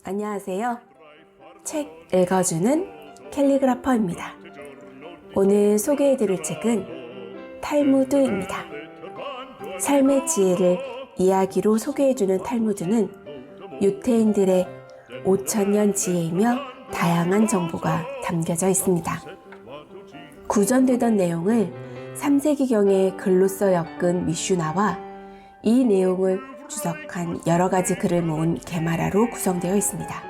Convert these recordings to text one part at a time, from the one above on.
안녕하세요. 책 읽어주는 캘리그라퍼입니다. 오늘 소개해드릴 책은 탈무드입니다. 삶의 지혜를 이야기로 소개해주는 탈무드는 유태인들의 5000년 지혜이며 다양한 정보가 담겨져 있습니다. 구전되던 내용을 3세기경에 글로써 엮은 미슈나와 이 내용을 주석한 여러 가지 글을 모은 게마라로 구성되어 있습니다.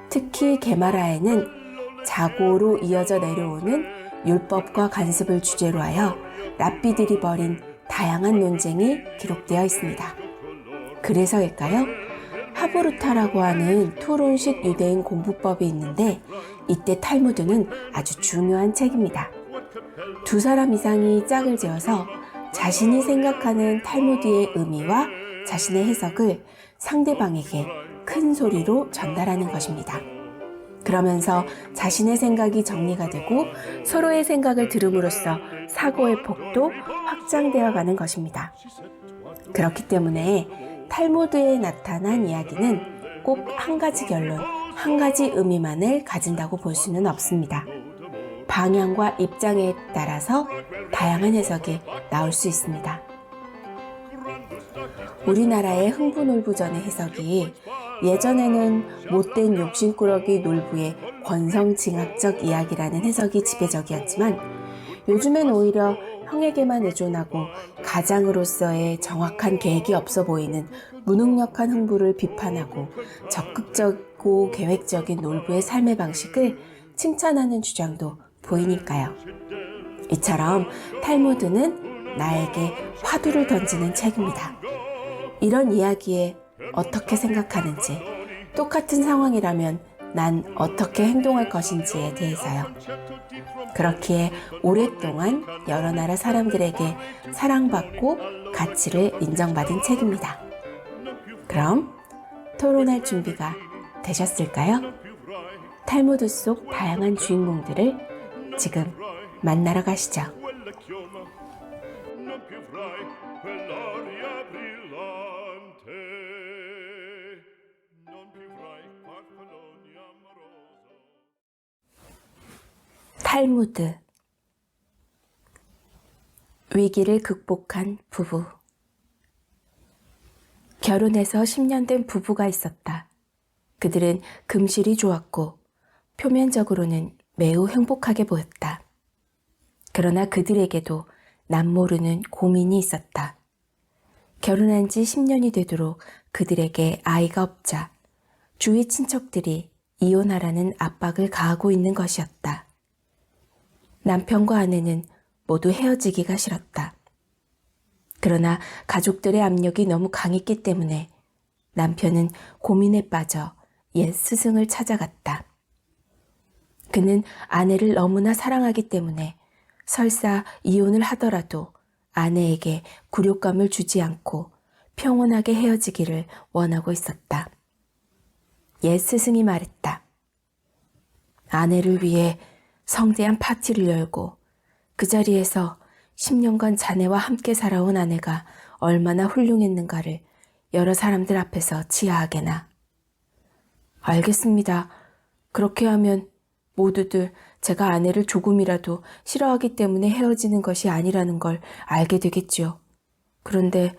특히 게마라에는 자고로 이어져 내려오는 율법과 관습을 주제로 하여 랍비들이 벌인 다양한 논쟁이 기록되어 있습니다. 그래서일까요? 하브루타라고 하는 토론식 유대인 공부법이 있는데 이때 탈무드는 아주 중요한 책입니다. 두 사람 이상이 짝을 지어서 자신이 생각하는 탈무드의 의미와 자신의 해석을 상대방에게 큰 소리로 전달하는 것입니다. 그러면서 자신의 생각이 정리가 되고 서로의 생각을 들음으로써 사고의 폭도 확장되어 가는 것입니다. 그렇기 때문에 탈무드에 나타난 이야기는 꼭 한 가지 결론, 한 가지 의미만을 가진다고 볼 수는 없습니다. 방향과 입장에 따라서 다양한 해석이 나올 수 있습니다. 우리나라의 흥부놀부전의 해석이 예전에는 못된 욕심꾸러기 놀부의 권성징악적 이야기라는 해석이 지배적이었지만 요즘엔 오히려 형에게만 의존하고 가장으로서의 정확한 계획이 없어 보이는 무능력한 흥부를 비판하고 적극적이고 계획적인 놀부의 삶의 방식을 칭찬하는 주장도 보이니까요. 이처럼 탈무드는 나에게 화두를 던지는 책입니다. 이런 이야기에 어떻게 생각하는지, 똑같은 상황이라면 난 어떻게 행동할 것인지에 대해서요. 그렇기에 오랫동안 여러 나라 사람들에게 사랑받고 가치를 인정받은 책입니다. 그럼 토론할 준비가 되셨을까요? 탈무드 속 다양한 주인공들을 지금 만나러 가시죠. 탈무드. 위기를 극복한 부부. 결혼해서 10년 된 부부가 있었다. 그들은 금실이 좋았고 표면적으로는 매우 행복하게 보였다. 그러나 그들에게도 남모르는 고민이 있었다. 결혼한 지 10년이 되도록 그들에게 아이가 없자 주위 친척들이 이혼하라는 압박을 가하고 있는 것이었다. 남편과 아내는 모두 헤어지기가 싫었다. 그러나 가족들의 압력이 너무 강했기 때문에 남편은 고민에 빠져 옛 스승을 찾아갔다. 그는 아내를 너무나 사랑하기 때문에 설사 이혼을 하더라도 아내에게 굴욕감을 주지 않고 평온하게 헤어지기를 원하고 있었다. 옛 스승이 말했다. 아내를 위해 성대한 파티를 열고 그 자리에서 10년간 자네와 함께 살아온 아내가 얼마나 훌륭했는가를 여러 사람들 앞에서 치하하게나. 알겠습니다. 그렇게 하면 모두들 제가 아내를 조금이라도 싫어하기 때문에 헤어지는 것이 아니라는 걸 알게 되겠지요. 그런데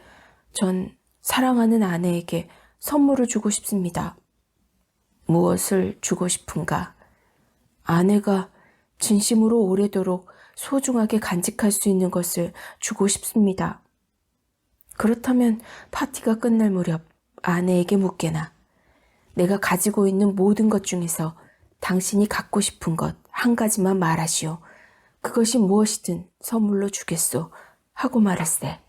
전 사랑하는 아내에게 선물을 주고 싶습니다. 무엇을 주고 싶은가? 아내가 진심으로 오래도록 소중하게 간직할 수 있는 것을 주고 싶습니다. 그렇다면 파티가 끝날 무렵 아내에게 묻게나 내가 가지고 있는 모든 것 중에서 당신이 갖고 싶은 것 한 가지만 말하시오. 그것이 무엇이든 선물로 주겠소. 하고 말았세.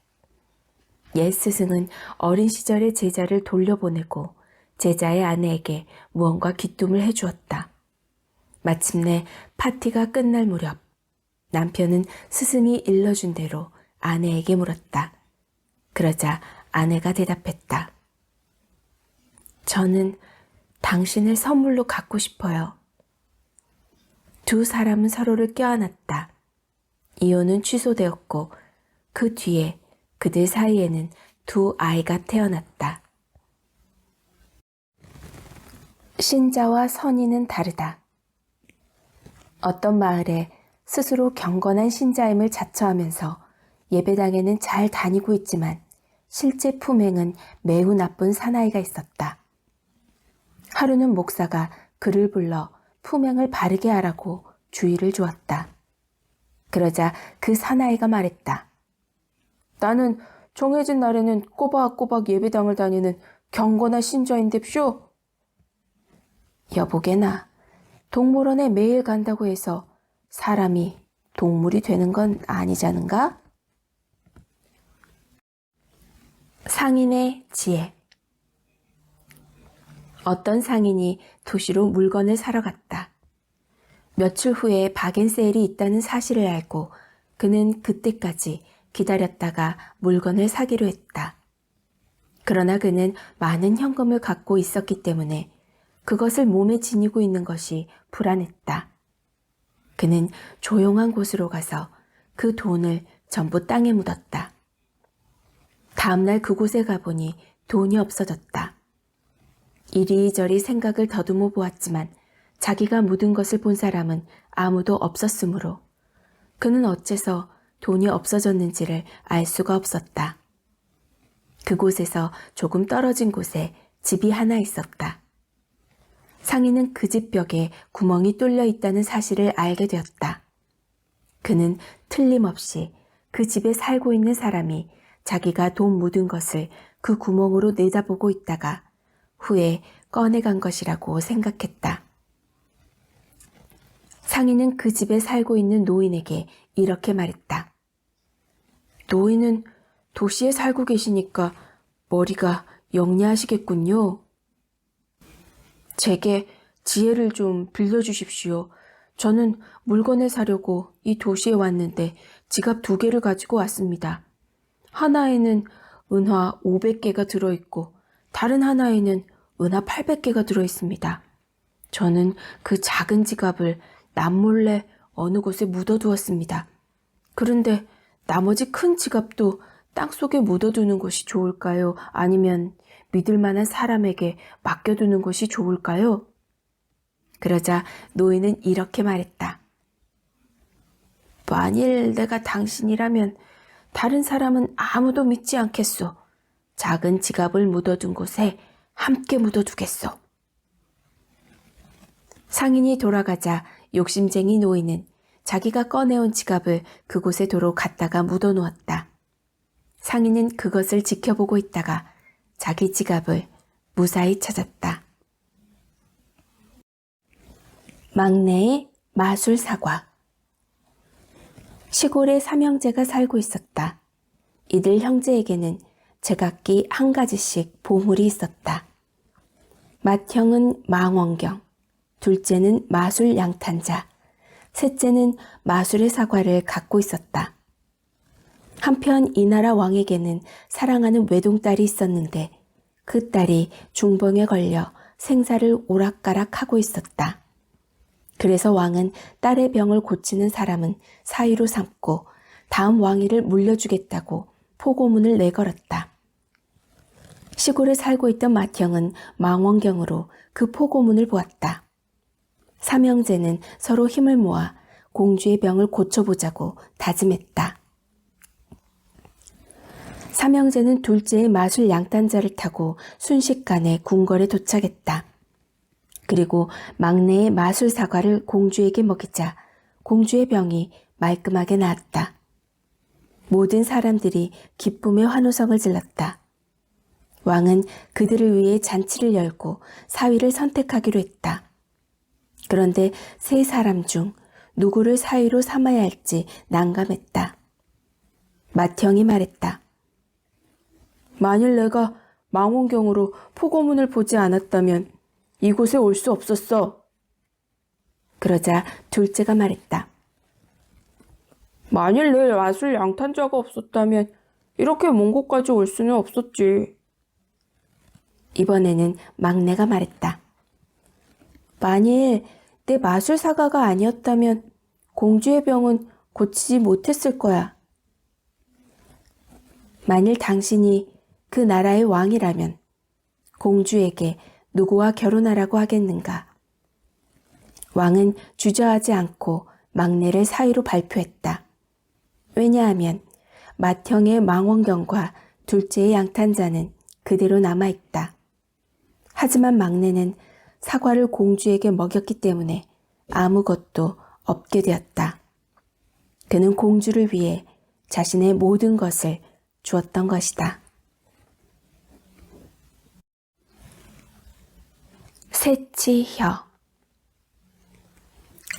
옛 스승은 어린 시절의 제자를 돌려보내고 제자의 아내에게 무언가 기쁨을 해주었다. 마침내 파티가 끝날 무렵 남편은 스승이 일러준 대로 아내에게 물었다. 그러자 아내가 대답했다. 저는 당신을 선물로 갖고 싶어요. 두 사람은 서로를 껴안았다. 이혼은 취소되었고 그 뒤에 그들 사이에는 두 아이가 태어났다. 신자와 선인은 다르다. 어떤 마을에 스스로 경건한 신자임을 자처하면서 예배당에는 잘 다니고 있지만 실제 품행은 매우 나쁜 사나이가 있었다. 하루는 목사가 그를 불러 품행을 바르게 하라고 주의를 주었다. 그러자 그 사나이가 말했다. 나는 정해진 날에는 꼬박꼬박 예배당을 다니는 경건한 신자인데쇼. 여보게나 동물원에 매일 간다고 해서 사람이 동물이 되는 건 아니자는가? 상인의 지혜. 어떤 상인이 도시로 물건을 사러 갔다. 며칠 후에 바겐세일이 있다는 사실을 알고 그는 그때까지 기다렸다가 물건을 사기로 했다. 그러나 그는 많은 현금을 갖고 있었기 때문에 그것을 몸에 지니고 있는 것이 불안했다. 그는 조용한 곳으로 가서 그 돈을 전부 땅에 묻었다. 다음날 그곳에 가보니 돈이 없어졌다. 이리저리 생각을 더듬어 보았지만 자기가 묻은 것을 본 사람은 아무도 없었으므로 그는 어째서 돈이 없어졌는지를 알 수가 없었다. 그곳에서 조금 떨어진 곳에 집이 하나 있었다. 상인은 그 집 벽에 구멍이 뚫려 있다는 사실을 알게 되었다. 그는 틀림없이 그 집에 살고 있는 사람이 자기가 돈 묻은 것을 그 구멍으로 내다보고 있다가 후에 꺼내간 것이라고 생각했다. 상인은 그 집에 살고 있는 노인에게 이렇게 말했다. 노인은 도시에 살고 계시니까 머리가 영리하시겠군요. 제게 지혜를 좀 빌려주십시오. 저는 물건을 사려고 이 도시에 왔는데 지갑 2개를 가지고 왔습니다. 하나에는 은화 500개가 들어있고 다른 하나에는 은화 800개가 들어있습니다. 저는 그 작은 지갑을 남몰래 어느 곳에 묻어두었습니다. 그런데 나머지 큰 지갑도 땅속에 묻어두는 것이 좋을까요? 아니면 믿을 만한 사람에게 맡겨두는 것이 좋을까요? 그러자 노인은 이렇게 말했다. 만일 내가 당신이라면 다른 사람은 아무도 믿지 않겠소. 작은 지갑을 묻어둔 곳에 함께 묻어두겠소. 상인이 돌아가자 욕심쟁이 노인은 자기가 꺼내온 지갑을 그곳에 도로 갖다가 묻어놓았다. 상인은 그것을 지켜보고 있다가 자기 지갑을 무사히 찾았다. 막내의 마술사과. 시골에 삼형제가 살고 있었다. 이들 형제에게는 제각기 한 가지씩 보물이 있었다. 맏형은 망원경, 둘째는 마술 양탄자, 셋째는 마술의 사과를 갖고 있었다. 한편 이 나라 왕에게는 사랑하는 외동딸이 있었는데 그 딸이 중병에 걸려 생사를 오락가락하고 있었다. 그래서 왕은 딸의 병을 고치는 사람은 사위로 삼고 다음 왕위를 물려주겠다고 포고문을 내걸었다. 시골에 살고 있던 맏형은 망원경으로 그 포고문을 보았다. 삼형제는 서로 힘을 모아 공주의 병을 고쳐보자고 다짐했다. 삼형제는 둘째의 마술 양탄자를 타고 순식간에 궁궐에 도착했다. 그리고 막내의 마술 사과를 공주에게 먹이자 공주의 병이 말끔하게 나았다. 모든 사람들이 기쁨의 환호성을 질렀다. 왕은 그들을 위해 잔치를 열고 사위를 선택하기로 했다. 그런데 세 사람 중 누구를 사위로 삼아야 할지 난감했다. 맏형이 말했다. 만일 내가 망원경으로 포고문을 보지 않았다면 이곳에 올 수 없었어. 그러자 둘째가 말했다. 만일 내 마술 양탄자가 없었다면 이렇게 먼 곳까지 올 수는 없었지. 이번에는 막내가 말했다. 만일 내 마술사과가 아니었다면 공주의 병은 고치지 못했을 거야. 만일 당신이 그 나라의 왕이라면 공주에게 누구와 결혼하라고 하겠는가. 왕은 주저하지 않고 막내를 사위로 발표했다. 왜냐하면 맏형의 망원경과 둘째의 양탄자는 그대로 남아있다. 하지만 막내는 사과를 공주에게 먹였기 때문에 아무것도 없게 되었다. 그는 공주를 위해 자신의 모든 것을 주었던 것이다. 새치혀.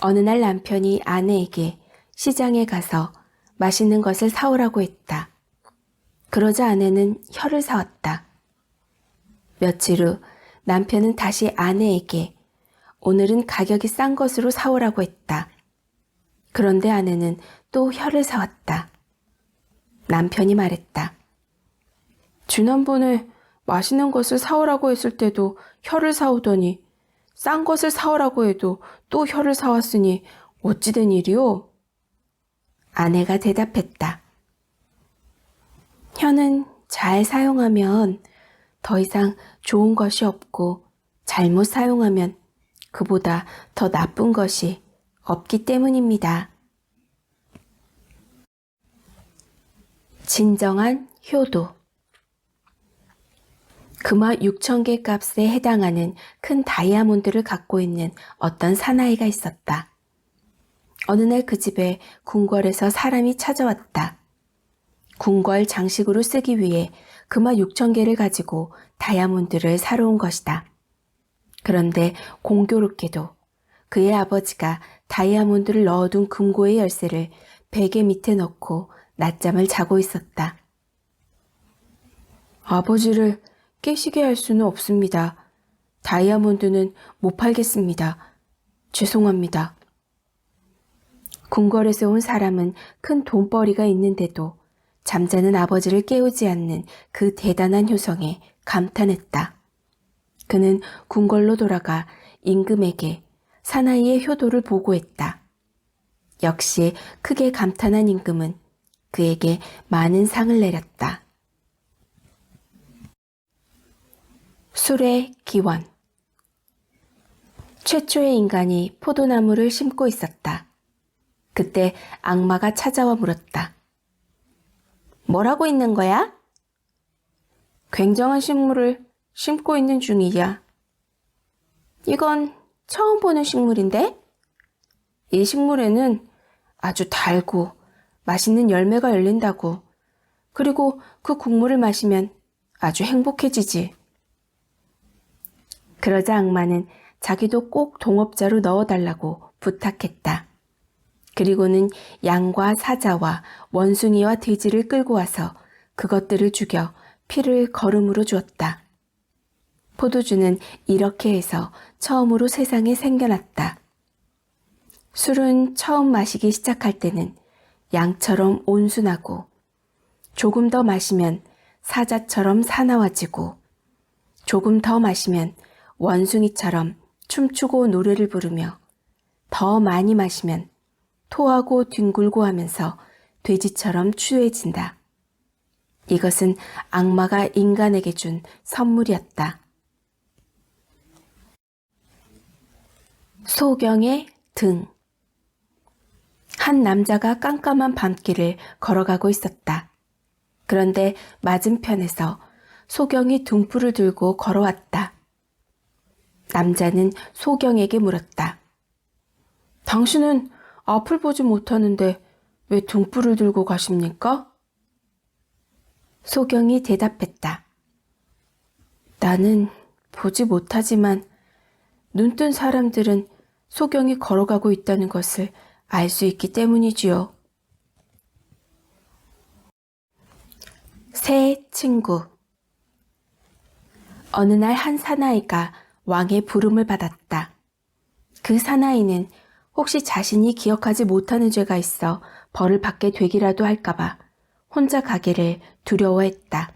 어느 날 남편이 아내에게 시장에 가서 맛있는 것을 사오라고 했다. 그러자 아내는 혀를 사왔다. 며칠 후 남편은 다시 아내에게 오늘은 가격이 싼 것으로 사오라고 했다. 그런데 아내는 또 혀를 사왔다. 남편이 말했다. 지난번에 맛있는 것을 사오라고 했을 때도 혀를 사오더니 싼 것을 사오라고 해도 또 혀를 사왔으니 어찌된 일이오? 아내가 대답했다. 혀는 잘 사용하면 더 이상 좋은 것이 없고 잘못 사용하면 그보다 더 나쁜 것이 없기 때문입니다. 진정한 효도. 금화 6,000개 값에 해당하는 큰 다이아몬드를 갖고 있는 어떤 사나이가 있었다. 어느 날 그 집에 궁궐에서 사람이 찾아왔다. 궁궐 장식으로 쓰기 위해 금화 6,000개를 가지고 다이아몬드를 사러 온 것이다. 그런데 공교롭게도 그의 아버지가 다이아몬드를 넣어둔 금고의 열쇠를 베개 밑에 넣고 낮잠을 자고 있었다. 아버지를 깨시게 할 수는 없습니다. 다이아몬드는 못 팔겠습니다. 죄송합니다. 궁궐에서 온 사람은 큰 돈벌이가 있는데도 잠자는 아버지를 깨우지 않는 그 대단한 효성에 감탄했다. 그는 궁궐로 돌아가 임금에게 사나이의 효도를 보고했다. 역시 크게 감탄한 임금은 그에게 많은 상을 내렸다. 술의 기원. 최초의 인간이 포도나무를 심고 있었다. 그때 악마가 찾아와 물었다. 뭐라고 있는 거야? 굉장한 식물을 심고 있는 중이야. 이건 처음 보는 식물인데? 이 식물에는 아주 달고 맛있는 열매가 열린다고. 그리고 그 국물을 마시면 아주 행복해지지. 그러자 악마는 자기도 꼭 동업자로 넣어달라고 부탁했다. 그리고는 양과 사자와 원숭이와 돼지를 끌고 와서 그것들을 죽여 피를 거름으로 주었다. 포도주는 이렇게 해서 처음으로 세상에 생겨났다. 술은 처음 마시기 시작할 때는 양처럼 온순하고 조금 더 마시면 사자처럼 사나워지고 조금 더 마시면 원숭이처럼 춤추고 노래를 부르며 더 많이 마시면 토하고 뒹굴고 하면서 돼지처럼 추해진다. 이것은 악마가 인간에게 준 선물이었다. 소경의 등. 한 남자가 깜깜한 밤길을 걸어가고 있었다. 그런데 맞은편에서 소경이 등불을 들고 걸어왔다. 남자는 소경에게 물었다. 당신은 앞을 보지 못하는데 왜 등불을 들고 가십니까? 소경이 대답했다. 나는 보지 못하지만 눈뜬 사람들은 소경이 걸어가고 있다는 것을 알 수 있기 때문이지요. 새 친구. 어느 날 한 사나이가 왕의 부름을 받았다. 그 사나이는 혹시 자신이 기억하지 못하는 죄가 있어 벌을 받게 되기라도 할까봐 혼자 가기를 두려워했다.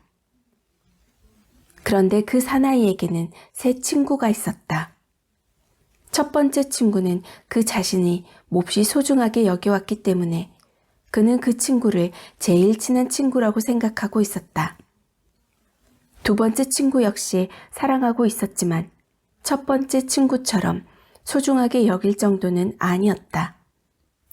그런데 그 사나이에게는 새 친구가 있었다. 첫 번째 친구는 그 자신이 몹시 소중하게 여겨왔기 때문에 그는 그 친구를 제일 친한 친구라고 생각하고 있었다. 두 번째 친구 역시 사랑하고 있었지만 첫 번째 친구처럼 소중하게 여길 정도는 아니었다.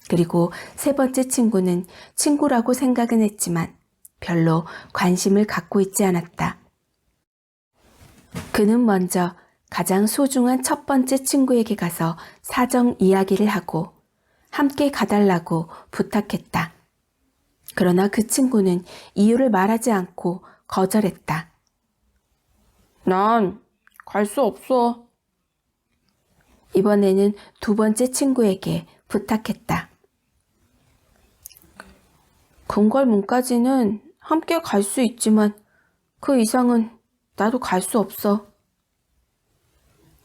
그리고 세 번째 친구는 친구라고 생각은 했지만 별로 관심을 갖고 있지 않았다. 그는 먼저 가장 소중한 첫 번째 친구에게 가서 사정 이야기를 하고 함께 가달라고 부탁했다. 그러나 그 친구는 이유를 말하지 않고 거절했다. 난 갈 수 없어. 이번에는 두 번째 친구에게 부탁했다. 궁궐문까지는 함께 갈 수 있지만 그 이상은 나도 갈 수 없어.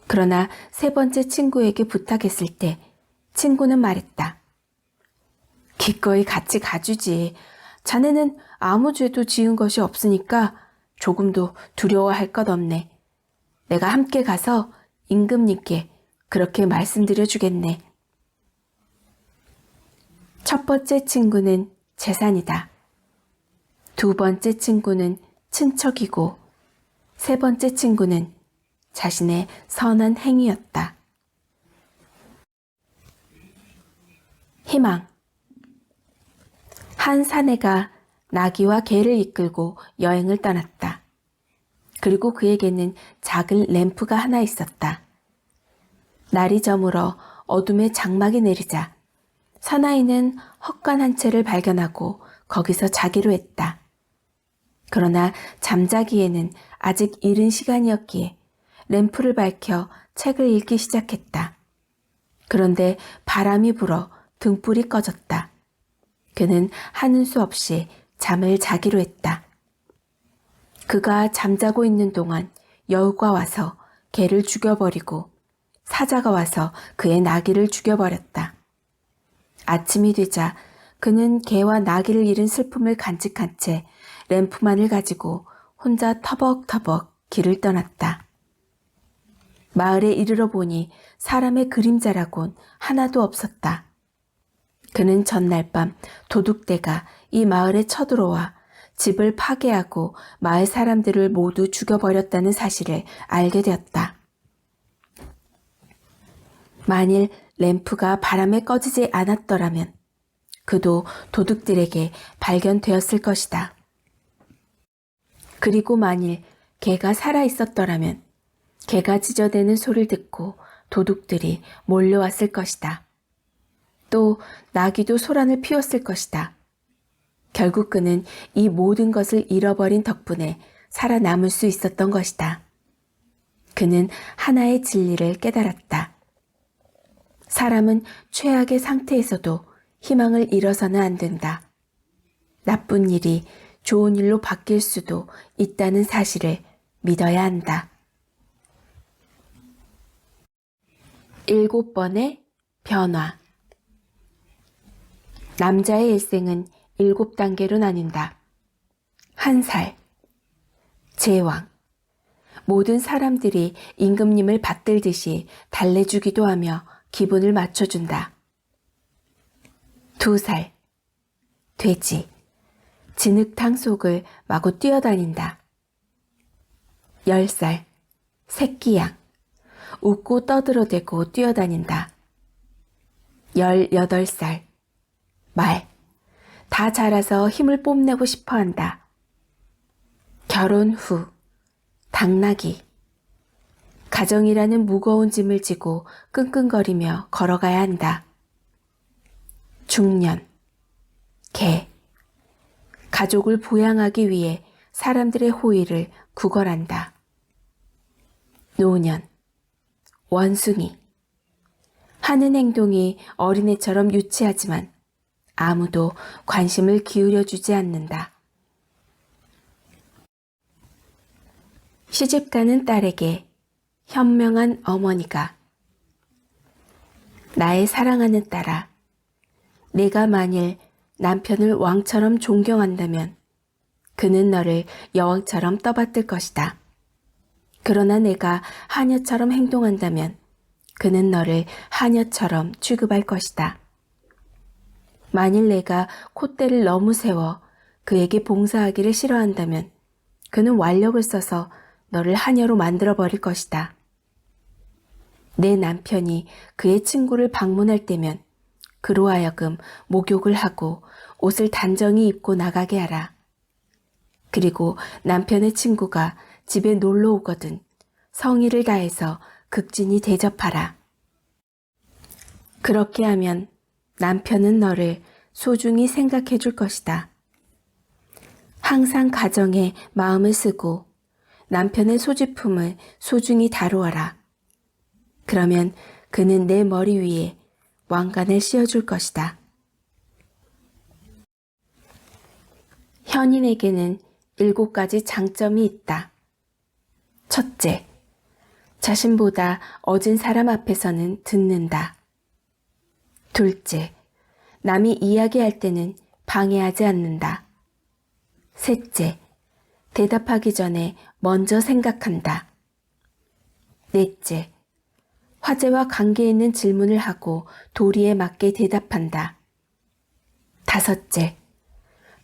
그러나 세 번째 친구에게 부탁했을 때 친구는 말했다. 기꺼이 같이 가주지. 자네는 아무 죄도 지은 것이 없으니까 조금도 두려워할 것 없네. 내가 함께 가서 임금님께 그렇게 말씀드려 주겠네. 첫 번째 친구는 재산이다. 두 번째 친구는 친척이고 세 번째 친구는 자신의 선한 행위였다. 희망. 한 사내가 나귀와 개를 이끌고 여행을 떠났다. 그리고 그에게는 작은 램프가 하나 있었다. 날이 저물어 어둠의 장막이 내리자 사나이는 헛간 한 채를 발견하고 거기서 자기로 했다. 그러나 잠자기에는 아직 이른 시간이었기에 램프를 밝혀 책을 읽기 시작했다. 그런데 바람이 불어 등불이 꺼졌다. 그는 하는 수 없이 잠을 자기로 했다. 그가 잠자고 있는 동안 여우가 와서 개를 죽여버리고 사자가 와서 그의 나귀를 죽여버렸다. 아침이 되자 그는 개와 나귀를 잃은 슬픔을 간직한 채 램프만을 가지고 혼자 터벅터벅 길을 떠났다. 마을에 이르러 보니 사람의 그림자라곤 하나도 없었다. 그는 전날 밤 도둑대가 이 마을에 쳐들어와 집을 파괴하고 마을 사람들을 모두 죽여버렸다는 사실을 알게 되었다. 만일 램프가 바람에 꺼지지 않았더라면 그도 도둑들에게 발견되었을 것이다. 그리고 만일 개가 살아있었더라면 개가 짖어대는 소리를 듣고 도둑들이 몰려왔을 것이다. 또 나귀도 소란을 피웠을 것이다. 결국 그는 이 모든 것을 잃어버린 덕분에 살아남을 수 있었던 것이다. 그는 하나의 진리를 깨달았다. 사람은 최악의 상태에서도 희망을 잃어서는 안 된다. 나쁜 일이 좋은 일로 바뀔 수도 있다는 사실을 믿어야 한다. 7번의 변화. 남자의 일생은 7단계로 나뉜다. 1살. 제왕. 모든 사람들이 임금님을 받들듯이 달래주기도 하며 기분을 맞춰준다. 2살. 돼지. 진흙탕 속을 마구 뛰어다닌다. 10살. 새끼양. 웃고 떠들어대고 뛰어다닌다. 18살. 말. 다 자라서 힘을 뽐내고 싶어한다. 결혼 후. 당나귀. 가정이라는 무거운 짐을 지고 끙끙거리며 걸어가야 한다. 중년. 개. 가족을 부양하기 위해 사람들의 호의를 구걸한다. 노년. 원숭이. 하는 행동이 어린애처럼 유치하지만 아무도 관심을 기울여주지 않는다. 시집가는 딸에게 현명한 어머니가 나의 사랑하는 딸아, 내가 만일 남편을 왕처럼 존경한다면 그는 너를 여왕처럼 떠받들 것이다. 그러나 내가 하녀처럼 행동한다면 그는 너를 하녀처럼 취급할 것이다. 만일 내가 콧대를 너무 세워 그에게 봉사하기를 싫어한다면 그는 완력을 써서 너를 하녀로 만들어버릴 것이다. 내 남편이 그의 친구를 방문할 때면 그로 하여금 목욕을 하고 옷을 단정히 입고 나가게 하라. 그리고 남편의 친구가 집에 놀러 오거든 성의를 다해서 극진히 대접하라. 그렇게 하면 남편은 너를 소중히 생각해 줄 것이다. 항상 가정에 마음을 쓰고 남편의 소지품을 소중히 다루어라. 그러면 그는 내 머리 위에 왕관을 씌워줄 것이다. 현인에게는 7가지 장점이 있다. 첫째, 자신보다 어진 사람 앞에서는 듣는다. 둘째, 남이 이야기할 때는 방해하지 않는다. 셋째, 대답하기 전에 먼저 생각한다. 넷째, 화제와 관계 있는 질문을 하고 도리에 맞게 대답한다. 다섯째,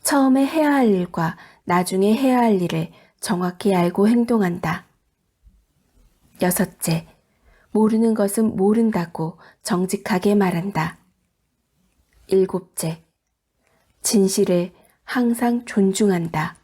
처음에 해야 할 일과 나중에 해야 할 일을 정확히 알고 행동한다. 여섯째, 모르는 것은 모른다고 정직하게 말한다. 일곱째, 진실을 항상 존중한다.